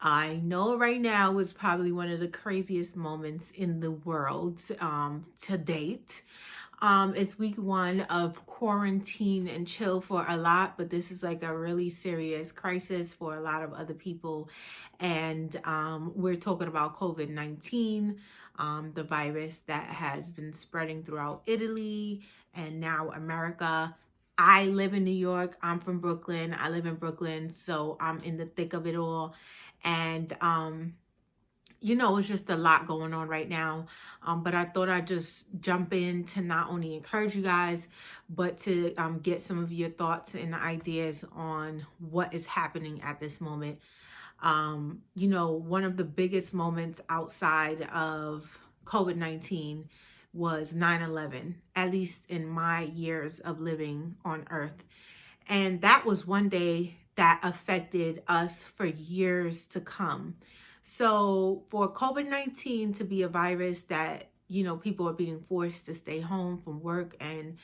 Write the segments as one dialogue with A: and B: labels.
A: I know right now is probably one of the craziest moments in the world to date. It's week one of quarantine and chill for a lot, but this is like a really serious crisis for a lot of other people. And we're talking about COVID-19, the virus that has been spreading throughout Italy and now America. I live in New York. I'm from Brooklyn. I live in Brooklyn, so I'm in the thick of it all. And it's just a lot going on right now. But I thought I'd just jump in to not only encourage you guys, but to get some of your thoughts and ideas on what is happening at this moment. One of the biggest moments outside of COVID-19 was 9/11, at least in my years of living on Earth. And that was one day that affected us for years to come. So for COVID-19 to be a virus that, people are being forced to stay home from work, and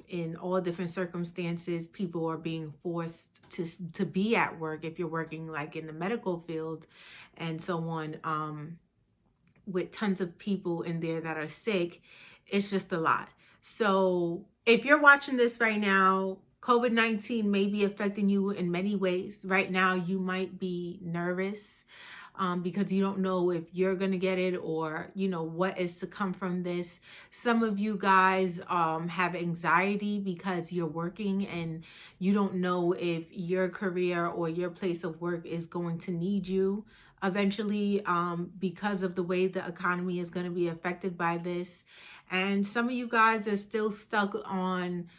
A: in all different circumstances, people are being forced to be at work if you're working like in the medical field and so on, with tons of people in there that are sick. It's just a lot. So if you're watching this right now, COVID-19 may be affecting you in many ways. Right now, you might be nervous because you don't know if you're going to get it, or, what is to come from this. Some of you guys have anxiety because you're working and you don't know if your career or your place of work is going to need you eventually, because of the way the economy is going to be affected by this. And some of you guys are still stuck on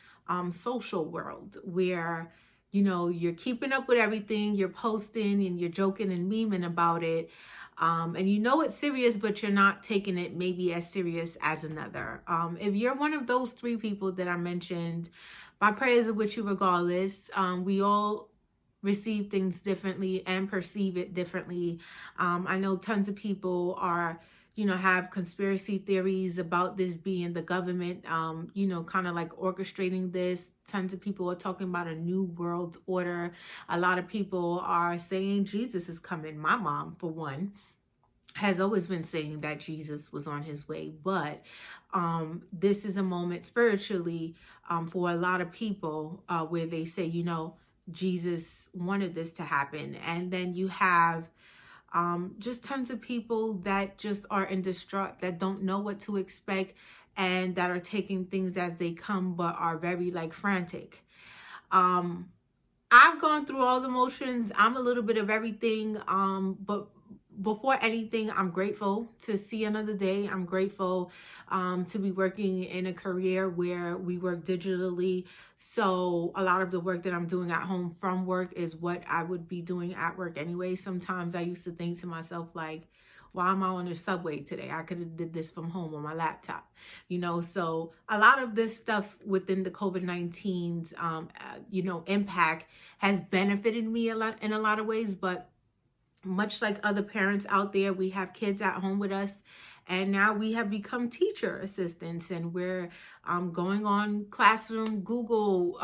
A: social world where you're keeping up with everything, you're posting and you're joking and memeing about it, and it's serious, but you're not taking it maybe as serious as another. If you're one of those three people that I mentioned, my prayers are with you regardless. We all receive things differently and perceive it differently. I know tons of people are have conspiracy theories about this being the government, kind of like orchestrating this. Tons of people are talking about a new world order. A lot of people are saying Jesus is coming. My mom, for one, has always been saying that Jesus was on his way. But this is a moment spiritually, for a lot of people, where they say, Jesus wanted this to happen. And then you have just tons of people that just are in distraught, that don't know what to expect, and that are taking things as they come, but are very like frantic. I've gone through all the motions. I'm a little bit of everything. But before anything, I'm grateful to see another day. I'm grateful to be working in a career where we work digitally. So a lot of the work that I'm doing at home from work is what I would be doing at work anyway. Sometimes I used to think to myself, like, why am I on the subway today? I could have did this from home on my laptop, So a lot of this stuff within the COVID-19's, impact has benefited me a lot in a lot of ways. But much like other parents out there, we have kids at home with us, and now we have become teacher assistants, and we're going on Classroom, Google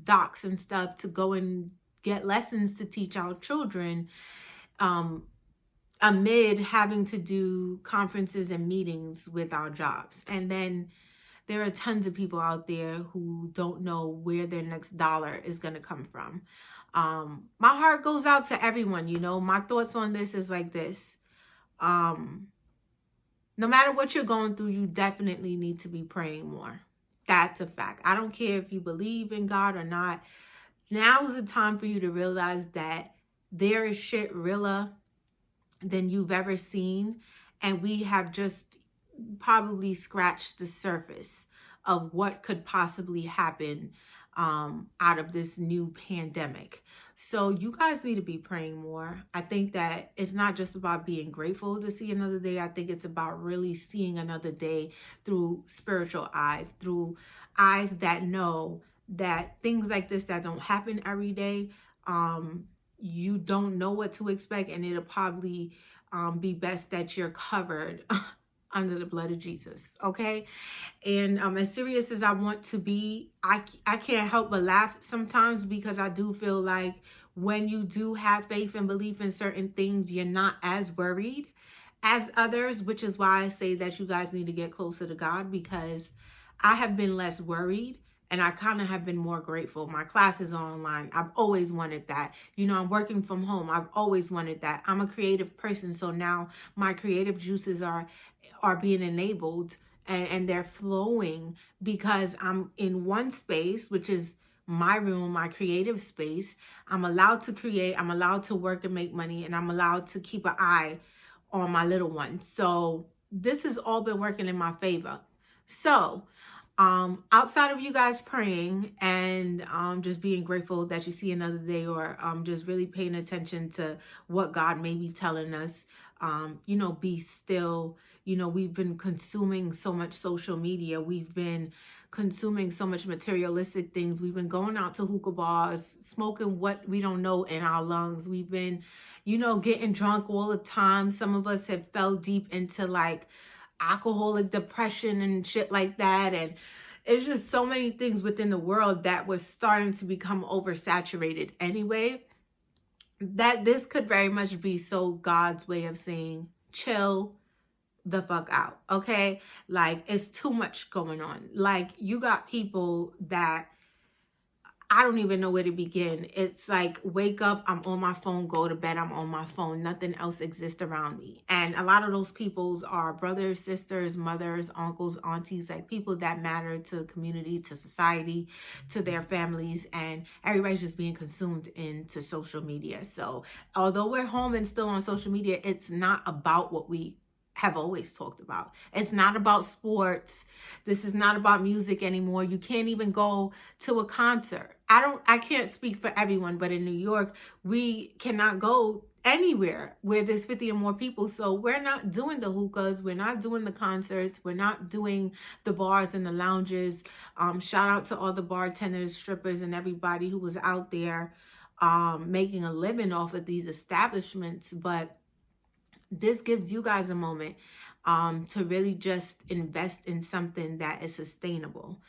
A: Docs and stuff to go and get lessons to teach our children, amid having to do conferences and meetings with our jobs. And then there are tons of people out there who don't know where their next dollar is going to come from. My heart goes out to everyone. My thoughts on this is like this. No matter what you're going through, you definitely need to be praying more. That's a fact. I don't care if you believe in God or not. Now is the time for you to realize that there is shit realer than you've ever seen. And we have just probably scratched the surface of what could possibly happen out of this new pandemic. So you guys need to be praying more. I think that it's not just about being grateful to see another day. I think it's about really seeing another day through spiritual eyes, through eyes that know that things like this that don't happen every day, you don't know what to expect, and it'll probably be best that you're covered under the blood of Jesus, okay? And as serious as I want to be, I can't help but laugh sometimes, because I do feel like when you do have faith and belief in certain things, you're not as worried as others, which is why I say that you guys need to get closer to God, because I have been less worried and I kind of have been more grateful. My classes are online. I've always wanted that. You know, I'm working from home. I've always wanted that. I'm a creative person. So now my creative juices are being enabled, and they're flowing because I'm in one space, which is my room, my creative space. I'm allowed to create. I'm allowed to work and make money, and I'm allowed to keep an eye on my little one. So this has all been working in my favor. So outside of you guys praying and just being grateful that you see another day, or just really paying attention to what God may be telling us, you know, be still. You know, we've been consuming so much social media. We've been consuming so much materialistic things. We've been going out to hookah bars, smoking what we don't know in our lungs. We've been, you know, getting drunk all the time. Some of us have fell deep into like alcoholic depression and shit like that. And it's just so many things within the world that was starting to become oversaturated anyway, that this could very much be so God's way of saying, chill the fuck out, okay? Like, it's too much going on. Like, you got people that I don't even know where to begin. It's like, wake up, I'm on my phone, go to bed, I'm on my phone. Nothing else exists around me. And a lot of those peoples are brothers, sisters, mothers, uncles, aunties, like people that matter to the community, to society, to their families, and everybody's just being consumed into social media. So although we're home and still on social media, it's not about what we have always talked about. It's not about sports. This is not about music anymore. You can't even go to a concert. I can't speak for everyone, but in New York, we cannot go anywhere where there's 50 or more people. So we're not doing the hookahs. We're not doing the concerts. We're not doing the bars and the lounges. Shout out to all the bartenders, strippers, and everybody who was out there making a living off of these establishments. But this gives you guys a moment to really just invest in something that is sustainable.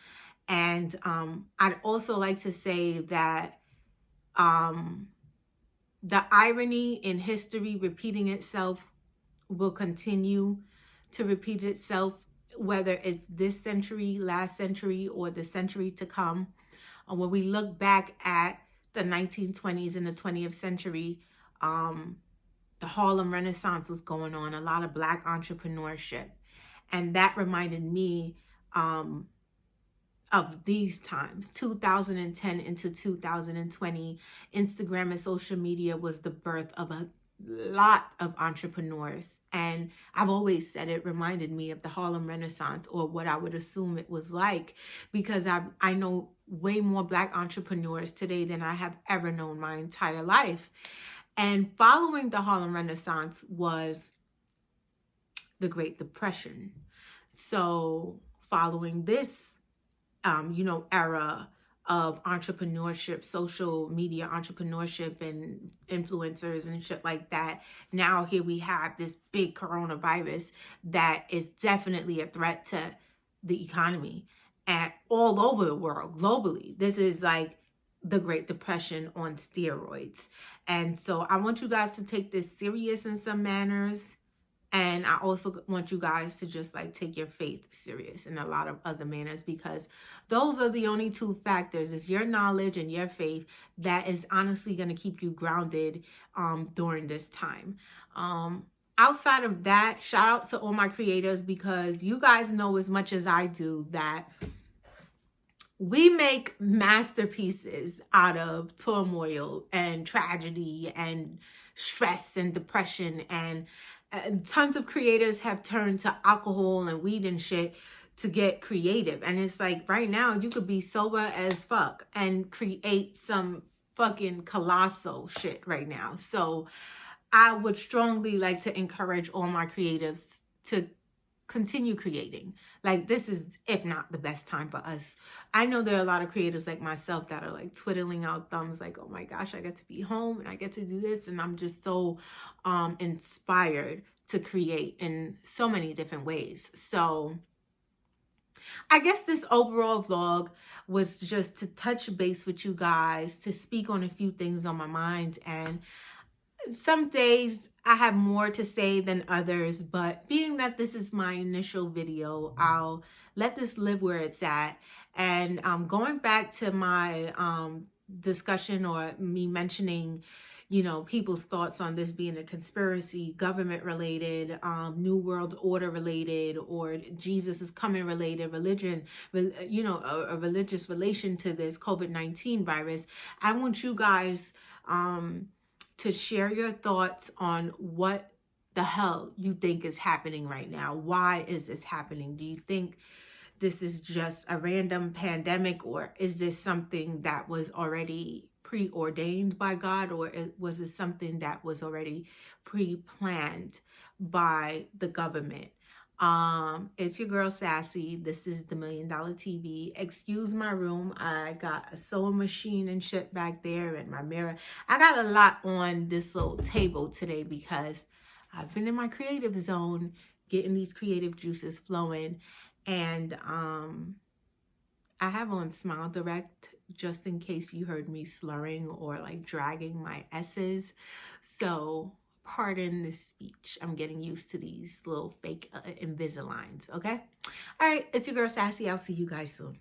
A: And I'd also like to say that the irony in history repeating itself will continue to repeat itself, whether it's this century, last century, or the century to come. When we look back at the 1920s and the 20th century, the Harlem Renaissance was going on, a lot of Black entrepreneurship. And that reminded me of these times, 2010 into 2020. Instagram and social media was the birth of a lot of entrepreneurs. And I've always said it reminded me of the Harlem Renaissance, or what I would assume it was like, because I know way more Black entrepreneurs today than I have ever known my entire life. And following the Harlem Renaissance was the Great Depression. So following this, era of entrepreneurship, social media entrepreneurship, and influencers and shit like that, now here we have this big coronavirus that is definitely a threat to the economy and all over the world, globally. This is like the Great Depression on steroids. And so I want you guys to take this serious in some manners. And I also want you guys to just like take your faith serious in a lot of other manners, because those are the only two factors. It's your knowledge and your faith that is honestly going to keep you grounded during this time. Outside of that, shout out to all my creators, because you guys know as much as I do that we make masterpieces out of turmoil and tragedy and stress and depression, and tons of creators have turned to alcohol and weed and shit to get creative. And it's like, right now you could be sober as fuck and create some fucking colossal shit right now. So I would strongly like to encourage all my creatives to continue creating. Like, this is, if not the best time for us. I know there are a lot of creators like myself that are like twiddling out thumbs, like, oh my gosh, I get to be home and I get to do this. And I'm just so inspired to create in so many different ways. So I guess this overall vlog was just to touch base with you guys, to speak on a few things on my mind. And some days I have more to say than others, but being that this is my initial video, I'll let this live where it's at. And going back to my discussion, or me mentioning, you know, people's thoughts on this being a conspiracy, government related, new world order related, or Jesus is coming related, religion, you know, a religious relation to this COVID-19 virus. I want you guys to share your thoughts on what the hell you think is happening right now. Why is this happening? Do you think this is just a random pandemic, or is this something that was already preordained by God, or was it something that was already pre-planned by the government? It's your girl Sassy. This is the $1 Million TV. Excuse my room. I got a sewing machine and shit back there, and my mirror. I got a lot on this little table today because I've been in my creative zone, getting these creative juices flowing. And I have on Smile Direct just in case you heard me slurring or like dragging my S's. So pardon this speech. I'm getting used to these little fake Invisaligns, okay? All right, it's your girl Sassy. I'll see you guys soon.